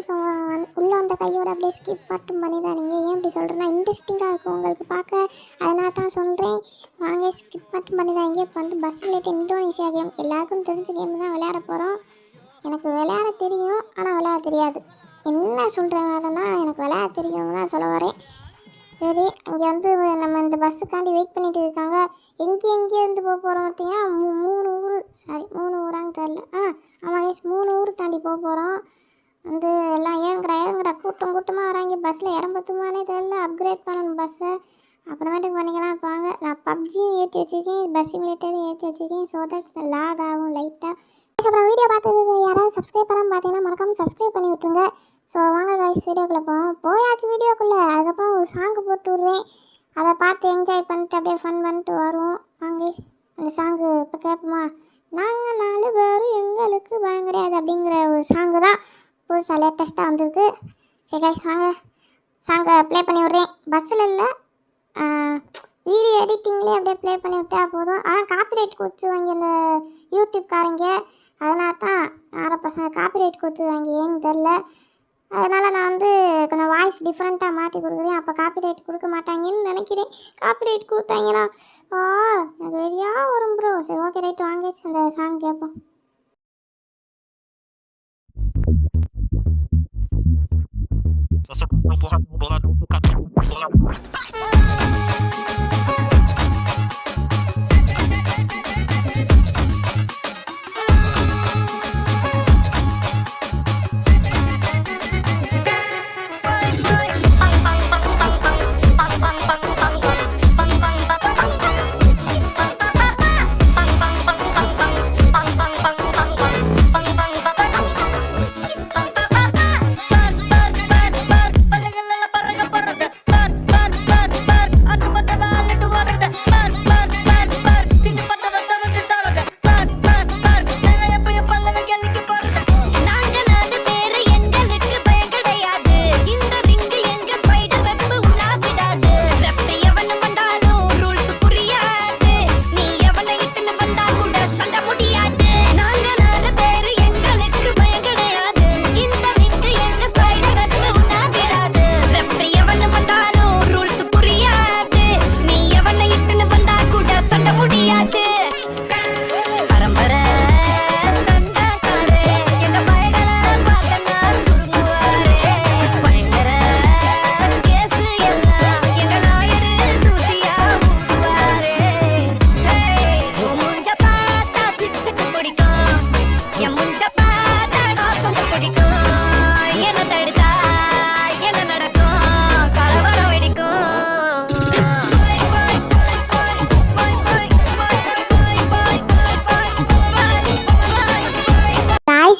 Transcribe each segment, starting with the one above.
நிமிஷம் உள்ளே வந்த கையோட அப்படியே ஸ்கிப் மட்டும் பண்ணி தான் நீங்கள் ஏன் இப்படி சொல்கிறேன்னா இன்ட்ரெஸ்டிங்காக இருக்கும் உங்களுக்கு பார்க்க. அதனால தான் சொல்கிறேன், வாங்க ஸ்கிப் மட்டும் பண்ணி தான். இங்கே இப்போ வந்து பஸ் ரிலேட்டட் இந்தோனேஷியா கேம் எல்லாருக்கும் தெரிஞ்ச கேம் தான் விளையாட போகிறோம். எனக்கு விளையாட தெரியும், ஆனால் விளையாட தெரியாது. என்ன சொல்கிறேன்னா எனக்கு விளையாட தெரியும் தான் சொல்ல வரேன். சரி, அங்கே வந்து நம்ம இந்த பஸ்ஸுக்காண்டி வெயிட் பண்ணிட்டு இருக்காங்க. எங்கேருந்து போக போகிறோம் பார்த்தீங்கன்னா 3 ஊராங்க தெரில. ஆமாம் எஸ், 3 ஊர் தாண்டி போக போகிறோம். வந்து எல்லாம் ஏறுங்கடா கூட்டமாக வராங்க. பஸ்ஸில் இறம்பத்துமானே தெரில. அப்கிரேட் பண்ணணும் பஸ்ஸை, அப்புறமேட்டுக்கு பண்ணிக்கலாம். வாங்க, நான் பப்ஜியும் ஏற்றி வச்சுருக்கேன், பஸ் சிமுலேட்டரும் ஏற்றி வச்சுருக்கேன். ஸோ தட் லாக் ஆகும் லைட்டாக. அப்புறம் வீடியோ பார்த்ததுக்கு யாராவது சப்ஸ்கிரைப் பண்ணாமல் பார்த்தீங்கன்னா மறக்காமல் சப்ஸ்கிரைப் பண்ணி விட்ருங்க. ஸோ வாங்க கைஸ் வீடியோக்குள்ளே போயாச்சு வீடியோக்குள்ளே. அதுக்கப்புறம் ஒரு சாங்கு போட்டு விட்றேன், அதை பார்த்து என்ஜாய் பண்ணிட்டு அப்படியே ஃபன் பண்ணிட்டு வருவோம். வாங்க அந்த சாங்கு இப்போ கேட்போமா? நாங்கள் 4 பேர் எங்களுக்கு பயம் கிடையாது அப்படிங்கிற ஒரு சாங்கு தான் புதுசாக லேட்டஸ்ட்டாக வந்திருக்கு. சரி கைஸ் வாங்க சாங்கை ப்ளே பண்ணி விட்றேன். பஸ்ஸில் இல்லை, வீடியோ எடிட்டிங்லேயே அப்படியே ப்ளே பண்ணி விட்டா போதும். ஆனால் காப்பிரைட் கொடுத்துருவாங்க இந்த யூடியூப்காரங்க. அதனால தான் யாரை பசங்க காப்பிரைட் கொடுத்துருவாங்க ஏன்னு தெரில. அதனால் நான் வந்து கொஞ்சம் வாய்ஸ் டிஃப்ரெண்ட்டாக மாற்றி கொடுக்குறேன். அப்போ காப்பிரைட் கொடுக்க மாட்டாங்கன்னு நினைக்கிறேன். காப்பிரைட் கொடுத்தாங்கன்னா எனக்கு வெளியாக வரும் ப்ரோ. சரி ஓகே ரைட், வாங்க அந்த சாங் கேட்போம்.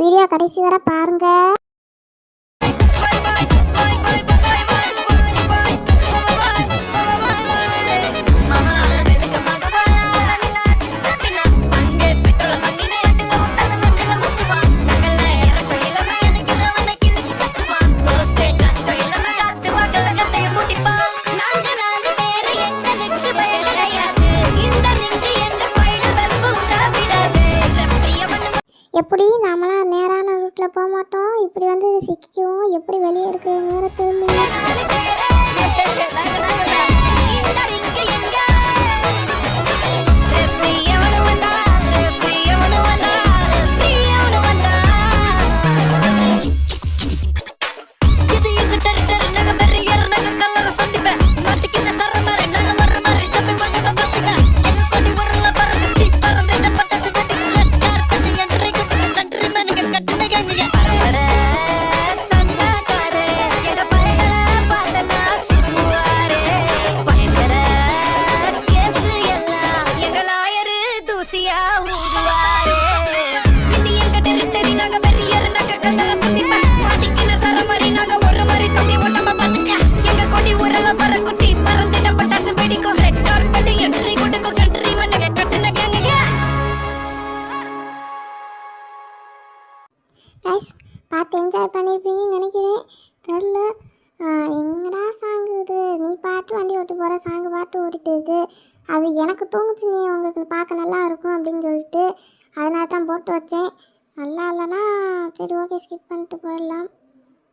வீடியோ கடைசி வரை பாருங்க. எப்படி நாமெல்லாம் நேரான ரூட்டில் போக மாட்டோம், இப்படி வந்து சிக்கிக்குவோம். எப்படி வெளியே இருக்கு வேறு திரும்ப கைஸ் பார்த்து என்ஜாய் பண்ணியிருப்பீங்கன்னு நினைக்கிறேன். தெரில எங்கடா சாங்கு இது, நீ பாட்டு வண்டி ஓட்டு போகிற சாங்கு பாட்டு ஓடிட்டு இருக்கு. அது எனக்கு தோணுச்சு நீ உங்களுக்கு பார்க்க நல்லா இருக்கும் அப்படின்னு சொல்லிட்டு அதனால தான் போட்டு வச்சேன். நல்லா இல்லைன்னா சரி ஓகே ஸ்கிப் பண்ணிட்டு போயிடலாம்.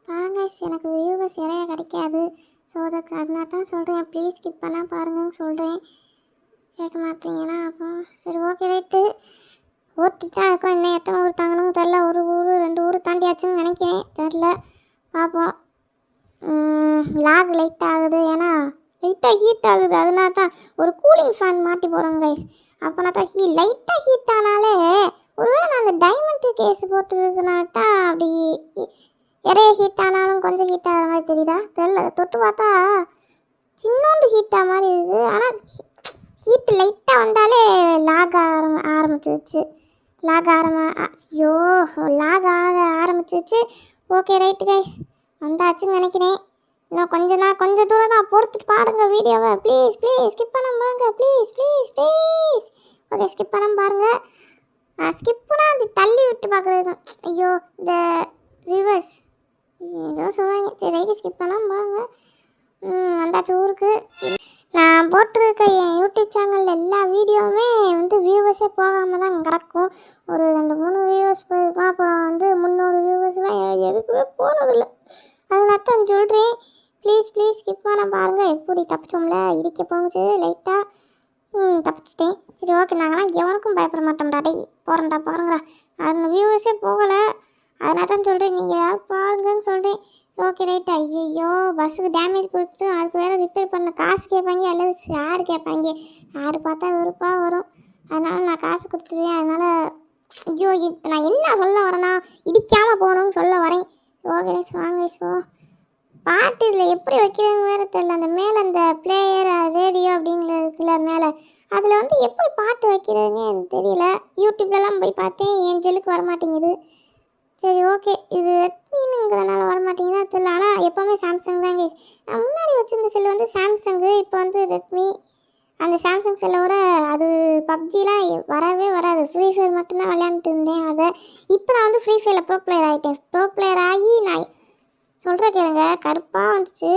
பாருங்க எனக்கு வியூவர்ஸ் நிறைய கிடைக்காது. ஸோ அதனால தான் சொல்கிறேன், ப்ளீஸ் ஸ்கிப் பண்ணால் பாருங்கன்னு சொல்கிறேன். கேட்க மாட்டீங்கன்னா அப்போ சரி ஓகே ரைட்டு. ஓட்டிட்டா இருக்கும். இன்னும் எத்தனை ஊர் தாங்கணும் தெரில. ஒரு ஊர் 2 ஊர் தாண்டியாச்சுன்னு நினைக்கிறேன், தெரில, பார்ப்போம். லாக் லைட் ஆகுது, ஏன்னா லைட்டாக ஹீட் ஆகுது. அதனால தான் ஒரு கூலிங் ஃபேன் மாட்டி போகிறோம் கைஸ். அப்போனா தான் லைட்டாக ஹீட் ஆனாலே, ஒருவேளை நான் அந்த டைமண்ட் கேஸ் போட்டுருக்கனால தான் அப்படி நிறைய ஹீட் ஆனாலும் கொஞ்சம் ஹீட் ஆகிற மாதிரி தெரியுதா தெரில. தொட்டு பார்த்தா சின்னோண்டு ஹீட்டாக மாதிரி இருக்குது. ஆனால் ஹீட் லைட்டாக வந்தாலே லாக் ஆரம்பிச்சிருச்சு. லாக் ஆக ஆரம்பிச்சிருச்சு. ஓகே ரைட்டு கைஸ், வந்தாச்சுன்னு நினைக்கிறேன். இன்னும் கொஞ்சம் தூரம் தான், பொறுத்துட்டு பாருங்கள் வீடியோவை. ப்ளீஸ் ஸ்கிப் பண்ண பாருங்க, ப்ளீஸ். ஓகே ஸ்கிப் பண்ண பாருங்கள். ஸ்கிப்புனா அது தள்ளி விட்டு பார்க்குறது தான். ஐயோ இந்த ரிவர்ஸ் ஏதோ சொல்லுவாங்க. சரி ரைட்டு ஸ்கிப் பண்ணாமல் பாருங்கள். வந்தாச்சு ஊருக்கு. நான் போட்டிருக்க என் யூடியூப் சேனலில் எல்லா வீடியோவுமே வந்து வியூவர்ஸே போகாமல் தான் கிடக்கும். ஒரு 2-3 வியூவர்ஸ் போயிருக்கோம். அப்புறம் வந்து 300 வியூவர்ஸ்லாம் எதுக்குமே போனதில்லை. அதனால தான் சொல்கிறேன், ப்ளீஸ் ஸ்கிப் பண்ண பாருங்கள். எப்படி தப்பிச்சோம்ல, இடிக்க போச்சு லைட்டாக. தப்பிச்சிட்டேன். சரி ஓகே, நாங்களாம் எவனுக்கும் பயப்பட மாட்டோம்டா. போகிறேன்டா பாருங்கடா. அந்த வியூவர்ஸே போகலை. அதனால தான் சொல்கிறேன், நீங்கள் யாரும் பாருங்கன்னு சொல்கிறேன். Okay right. ஐயோ பஸ்ஸுக்கு டேமேஜ் கொடுத்து அதுக்கு வேறு ரிப்பேர் பண்ண காசு கேட்பாங்க, அல்லது யார் கேட்பாங்க. யார் பார்த்தா வெறுப்பாக வரும். அதனால் நான் காசு கொடுத்துருவேன். அதனால் ஐயோ நான் என்ன சொல்ல வரேன்னா, இடிக்காமல் போகணும்னு சொல்ல வரேன். ஓகே வாங்க ஸோ பாட்டு இதில் எப்படி வைக்கிறதுன்னு வேறு தெரியல. அந்த மேலே அந்த பிளேயர் ரேடியோ அப்படிங்கிறதுக்குல மேலே அதில் வந்து எப்படி பாட்டு வைக்கிறதுன்னு எனக்கு தெரியல. யூடியூப்லலாம் போய் பார்த்தேன், என் ஜெல்லுக்கு வரமாட்டேங்குது. சரி ஓகே, இது ரெட்மிங்கிறனால வரமாட்டேங்குதா தெரியல. ஆனால் எப்போவுமே சாம்சங் தான் கைஸ். நான் முன்னாடி வச்சுருந்த செல்லு வந்து சாம்சங்கு, இப்போ வந்து ரெட்மி. அந்த சாம்சங் செல்லோட அது பப்ஜிலாம் வரவே வராது. ஃப்ரீ ஃபயர் மட்டும்தான் விளையாண்டுட்டு இருந்தேன். அதை இப்போ நான் வந்து ஃப்ரீ ஃபயரில் ப்ரோ பிளேயர் ஆகிட்டேன். ப்ரோ பிளேயர் ஆகி நான் சொல்கிற கேளுங்க, கருப்பாக வந்துச்சு.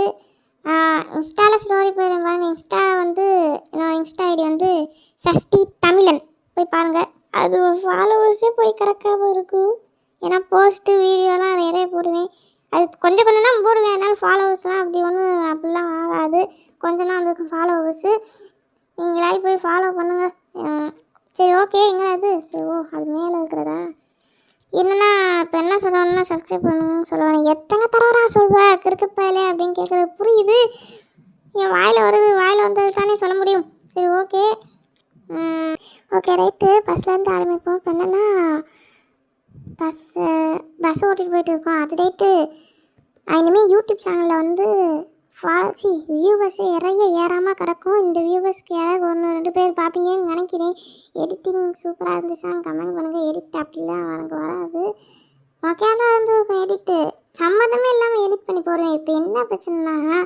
இன்ஸ்டாவில் ஸ்டோரி போயிடுறேன் பாருங்கள். இன்ஸ்டா வந்து என்னோட இன்ஸ்டா ஐடி வந்து சஷ்டி தமிழன், போய் பாருங்கள். அது ஃபாலோவர்ஸே போய் கரெக்டாக இருக்கும். ஏன்னா போஸ்ட்டு வீடியோலாம் நிறைய போடுவேன். அது கொஞ்சம் தான் போடுவேன். அதனால் ஃபாலோவர்ஸ்லாம் அப்படி ஒன்றும் அப்படிலாம் ஆகாது. கொஞ்சம் தான் அதுக்கு ஃபாலோவர்ஸு. நீங்களாகி போய் ஃபாலோ பண்ணுங்கள். சரி ஓகே, எங்கே அது? சரி அது மேலே இருக்கிறதா? என்னன்னா இப்போ என்ன சொல்லணும்னா சப்ஸ்கிரைப் பண்ணணும்னு சொல்லுவேன். எத்தனை தடவை சொல்வேன் கிறுக்குப்பையிலே அப்படின்னு கேட்குறது புரியுது. என் வாயில் வருது, வாயில் வந்தது தானே சொல்ல முடியும். சரி ஓகே ரைட்டு. பஸ்லேருந்து ஆரம்பிப்போம். இப்போ என்னென்னா பஸ் ஓட்டிகிட்டு போயிட்டு இருக்கோம். அது ரைட்டு. இனிமேல் யூடியூப் சேனலில் வந்து வியூவர்ஸே நிறைய ஏறாமல் கிடக்கும். இந்த வியூவர்ஸ்க்கு யாராவது 1-2 பேர் பார்ப்பீங்கன்னு நினைக்கிறேன். எடிட்டிங் சூப்பராக இருந்துச்சான்னு கமெண்ட் பண்ணுங்கள். எடிட் அப்படிலாம் எனக்கு வராது. ஓகே தான் இருந்துருக்கும் எடிட்டு. சம்மந்தமே இல்லாமல் எடிட் பண்ணி போடுவேன். இப்போ என்ன பிரச்சனைனா,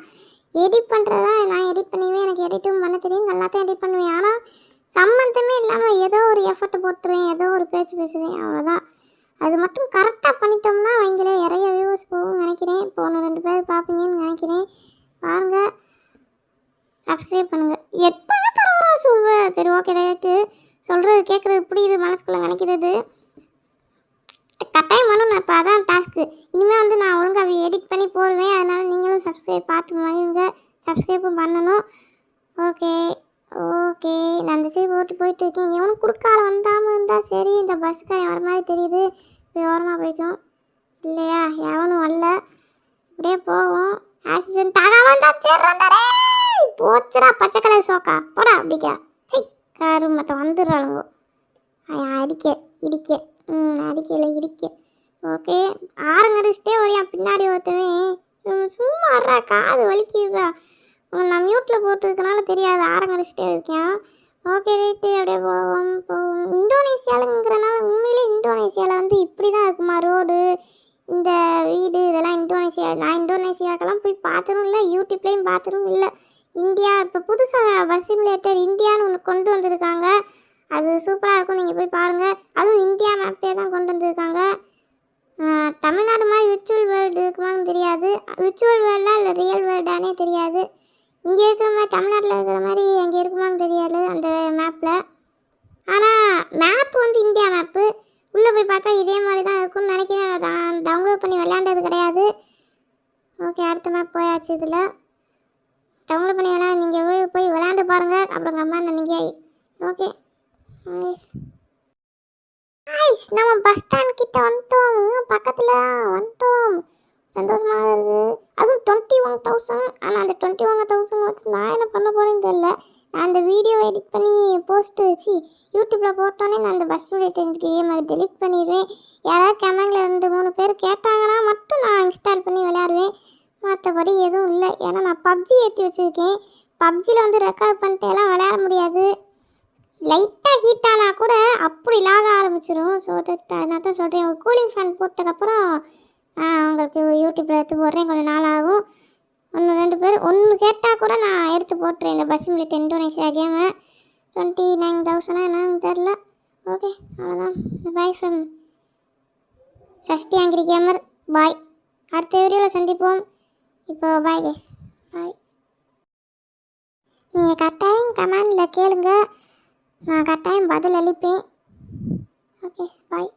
எடிட் பண்ணுறதா நான் எடிட் பண்ணுவேன். எனக்கு எடிட்டும் பண்ண தெரியும், நல்லாத்தான் எடிட் பண்ணுவேன். ஆனால் சம்மந்தமே இல்லாமல் ஏதோ ஒரு எஃபர்ட் போட்டுருவேன், ஏதோ ஒரு பேச்சு பேசுகிறேன், அவ்வளோதான். அது மட்டும் கரெக்டாக பண்ணிட்டோம்னா அவங்களே நிறைய வியூவர்ஸ் போகும்னு நினைக்கிறேன். இப்போ 1-2 பேர் பார்ப்பீங்கன்னு நினைக்கிறேன். பாருங்கள், சப்ஸ்கிரைப் பண்ணுங்கள். எத்தனை தடவை சொல்வேன். சரி ஓகே ரைட்டு. சொல்கிறது கேட்குறது புரியுது, மனசுக்குள்ளே நினைக்கிறது கட்டாயம் பண்ணணும். இப்போ அதான் டாஸ்க்கு. இனிமேல் வந்து நான் ஒழுங்காக எடிட் பண்ணி போடுவேன். அதனால் நீங்களும் சப்ஸ்கிரைப் பார்த்து மகிழுங்க, சப்ஸ்கிரைப்பும் பண்ணணும். ஓகே நான் அந்த சைடு போயிட்டு இருக்கேன். எவனும் குறுக்கால வந்தாமல் இருந்தால் சரி. இந்த பஸ்ஸுக்காரன் வர மாதிரி தெரியுது. இப்படி ஓரமாக போய்க்கும் இல்லையா? எவனும் வரல. இப்படியே போவோம். ஆக்சிடென்ட் ஆகாமல் இருந்தா போச்சுடா. பச்சை கலர் சோக்கா போடா அப்படிக்கா. சரி காரு மற்ற வந்துடுறாளுங்க. இடிக்க இடிக்க. ஓகே ஆரங்கடிச்சிட்டே வரையான் பின்னாடி ஒருத்தவன். சும்மா வர்றா, காது வலிக்குதுடா. நான் மியூட்டில் போட்டுருக்கனால தெரியாது, ஆரங்கடிச்சிட்டே இருக்கேன். Okay right. அப்படியே போவோம். இந்தோனேஷியாலுங்கிறனால உண்மையிலே இந்தோனேஷியாவில் வந்து இப்படி தான் இருக்குமா ரோடு, இந்த வீடு இதெல்லாம் இந்தோனேஷியா. நான் இந்தோனேஷியாவுக்கெல்லாம் போய் பார்த்ததும் இல்லை, யூடியூப்லேயும் பார்த்ததும் இல்லை. இந்தியா இப்போ புதுசாக பஸ் சிமுலேட்டர் இந்தியான்னு ஒன்று கொண்டு வந்திருக்காங்க. அது சூப்பராக இருக்கும், நீங்கள் போய் பாருங்கள். அதுவும் இந்தியா மேப்பே தான் கொண்டு வந்திருக்காங்க. தமிழ்நாடு மாதிரி விர்ச்சுவல் வேர்ல்டு இருக்குமான்னு தெரியாது. விர்ச்சுவல் வேர்ல்டா இல்லை ரியல் வேர்ல்டானே தெரியாது. இங்கே இருக்கிற மாதிரி தமிழ்நாட்டில் இருக்கிற மாதிரி அங்கே இருக்குமான்னு தெரியாது அந்த மேப்பில். ஆனால் மேப்பு வந்து இந்தியா மேப்பு. உள்ளே போய் பார்த்தா இதே மாதிரி தான் இருக்கும்னு நினைக்கிறேன். நான் டவுன்லோட் பண்ணி விளையாண்டது கிடையாது. ஓகே, அடுத்த மேப் போயாச்சு. இதில் டவுன்லோட் பண்ணி நீங்கள் போய் விளையாண்டு பாருங்கள். அப்புறம் உங்கள் அம்மா நீங்கள் ஓகே நைஸ். நைஸ், நம்ம பஸ் ஸ்டாண்ட் கிட்ட வந்துட்டோம். பக்கத்தில் வந்துட்டோம். சந்தோஷமாக இருக்குது. அதுவும் 21,000. ஆனால் அந்த 21,000 வச்சு நான் என்ன பண்ண போகிறேன்னு தெரியல. நான் அந்த வீடியோ எடிட் பண்ணி போஸ்ட்டு வச்சு யூடியூப்பில் போட்டோன்னே நான் அந்த பஸ் கேம் அதை டெலிட் பண்ணிடுவேன். யாராவது கமெண்டில் 2-3 பேர் கேட்டாங்கன்னா மட்டும் நான் இன்ஸ்டால் பண்ணி விளையாடுவேன். மற்றபடி எதுவும் இல்லை. ஏன்னா நான் பப்ஜி ஏற்றி வச்சுருக்கேன். பப்ஜியில் வந்து ரெக்கார்ட் பண்ணிட்டு எல்லாம் விளையாட முடியாது. லைட்டாக ஹீட் ஆனால் கூட அப்படி லாக ஆரம்பிச்சிடும். ஸோ நான் தான் சொல்கிறேன், ஒரு கூலிங் ஃபேன் போட்டதுக்கப்புறம் உங்களுக்கு யூடியூப்பில் எடுத்து போடுறேன். கொஞ்சம் நாள் ஆகும். 1-2 பேர் ஒன்று கேட்டால் கூட நான் எடுத்து போட்டுறேன். இந்த பஸ் மிலிட் இந்தோனேஷியா கேமு 29,000 என்னன்னு தெரில. ஓகே, அவ்வளோதான். Bye from Sashti angry gamer. Bye, அடுத்த வீடியோவில் சந்திப்போம். இப்போ பாய் கேஸ், பாய். நீங்கள் கட்டாயம் கமெண்டில் கேளுங்க, நான் கட்டாயம் பதில் அளிப்பேன். ஓகே, பாய்.